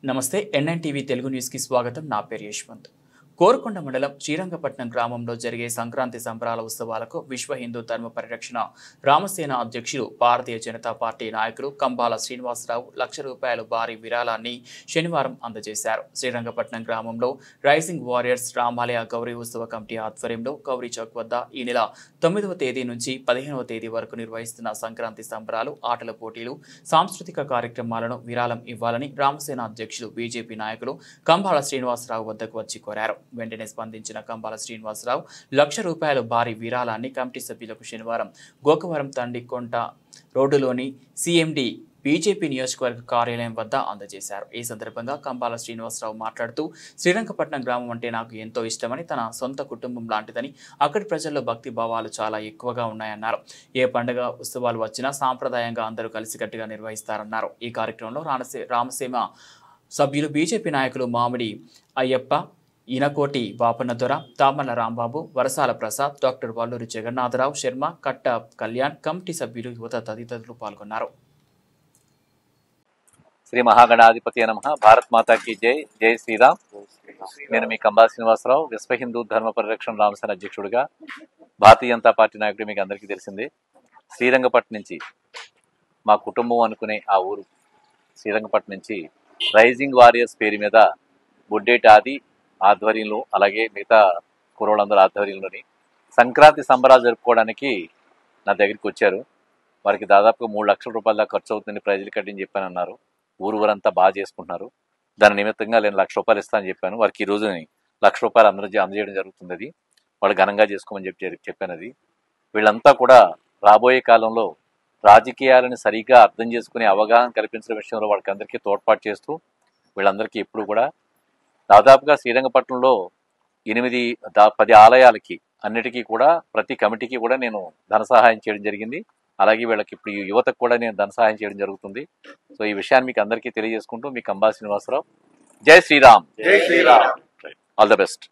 నమస్తే NNTV Telugu news కి స్వాగతం. నా పేరు యశ్వంత్. కోరుకొండ మండలం శ్రీరంగపట్నం గ్రామంలో జరిగే సంక్రాంతి సంబరాల ఉత్సవాలకు విశ్వ హిందూ ధర్మ పరిరక్షణ రామసేన అధ్యక్షులు భారతీయ జనతా పార్టీ నాయకులు కంబాల శ్రీనివాసరావు ₹1,00,000 భారీ విరాళాన్ని శనివారం అందజేశారు. శ్రీరంగపట్నం గ్రామంలో రైజింగ్ వారియర్స్ రామాలయ గౌరీ ఉత్సవ కమిటీ ఆధ్వర్యంలో గౌరీ చౌక్ వద్ద ఈ నెల 9వ తేదీ నుంచి 15వ తేదీ వరకు నిర్వహిస్తున్న సంక్రాంతి సంబరాలు, ఆటల పోటీలు, సాంస్కృతిక కార్యక్రమాలను విరాళం ఇవ్వాలని రామసేన అధ్యక్షులు బీజేపీ నాయకులు కంబాల శ్రీనివాసరావు వద్దకు వచ్చి కోరారు. వెంటనే స్పందించిన కంబాల శ్రీనివాసరావు ₹1,00,000 భారీ విరాళాన్ని కమిటీ సభ్యులకు శనివారం గోకవరం తండికొంట రోడ్డులోని సిఎండి బీజేపీ నియోజకవర్గ కార్యాలయం వద్ద అందజేశారు. ఈ సందర్భంగా కంబాల శ్రీనివాసరావు మాట్లాడుతూ, శ్రీరంగపట్నం గ్రామం అంటే నాకు ఎంతో ఇష్టమని, తన సొంత కుటుంబం లాంటిదని, అక్కడి ప్రజల్లో భక్తి భావాలు చాలా ఎక్కువగా ఉన్నాయన్నారు. ఏ పండుగ ఉత్సవాలు వచ్చినా సాంప్రదాయంగా అందరూ కలిసికట్టుగా నిర్వహిస్తారన్నారు. ఈ కార్యక్రమంలో రామసీమ సభ్యులు, బీజేపీ నాయకులు మామిడి అయ్యప్ప, ఈనకోటి బాపన్నదొర, తామల రాంబాబు, వరసాల ప్రసాద్, డాక్టర్ వల్లూరి జగన్నాథరావు శర్మ, కట్ట కళ్యాణ్, కమిటీ సభ్యులు, యువత తదితరులు పాల్గొన్నారు. శ్రీ మహాగణాధిపతి నమః. భారత్ మాతా కీ జై. జై శ్రీరామ్. నేను మీ కంబాల శ్రీనివాసరావు, విశ్వ హిందూ ధర్మ పరిరక్షణ రామసేన అధ్యక్షుడిగా, భారతీయ జనతా పార్టీ నాయకుడు. మీకు అందరికీ తెలిసింది, శ్రీరంగపట్నం నుంచి మా కుటుంబం అనుకునే ఆ ఊరు శ్రీరంగపట్నం నుంచి రైజింగ్ వారియర్స్ పేరు మీద బుడ్డేటి ఆది ఆధ్వర్యంలో, అలాగే మిగతా కుర్రోళ్ళందరూ ఆధ్వర్యంలోని సంక్రాంతి సంబరాలు జరుపుకోవడానికి నా దగ్గరికి వచ్చారు. వారికి దాదాపుగా ₹3,00,000 దాకా ఖర్చు అవుతుందని ప్రజలు కట్టని చెప్పానన్నారు. ఊరంతా బాగా చేసుకుంటున్నారు. దాని నిమిత్తంగా నేను ₹1,00,000 ఇస్తానని చెప్పాను. వారికి ఈ రోజు ₹1,00,000 అందజేయడం జరుగుతుంది. అది వాళ్ళు ఘనంగా చేసుకోమని చెప్పాను. అది వీళ్ళంతా కూడా రాబోయే కాలంలో రాజకీయాలను సరిగ్గా అర్థం చేసుకుని అవగాహన కల్పించిన విషయంలో వాళ్ళకి అందరికీ తోడ్పాటు చేస్తూ, వీళ్ళందరికీ ఎప్పుడు కూడా దాదాపుగా శ్రీరంగపట్నంలో 8-10 ఆలయాలకి అన్నిటికీ కూడా, ప్రతి కమిటీకి కూడా నేను ధన సహాయం చేయడం జరిగింది. అలాగే వీళ్ళకి ఇప్పుడు ఈ యువతకు కూడా నేను ధన సహాయం చేయడం జరుగుతుంది. సో ఈ విషయాన్ని మీకు అందరికీ తెలియజేసుకుంటూ, మీ కంబాల శ్రీనివాసరావు. జై శ్రీరామ్. All the best.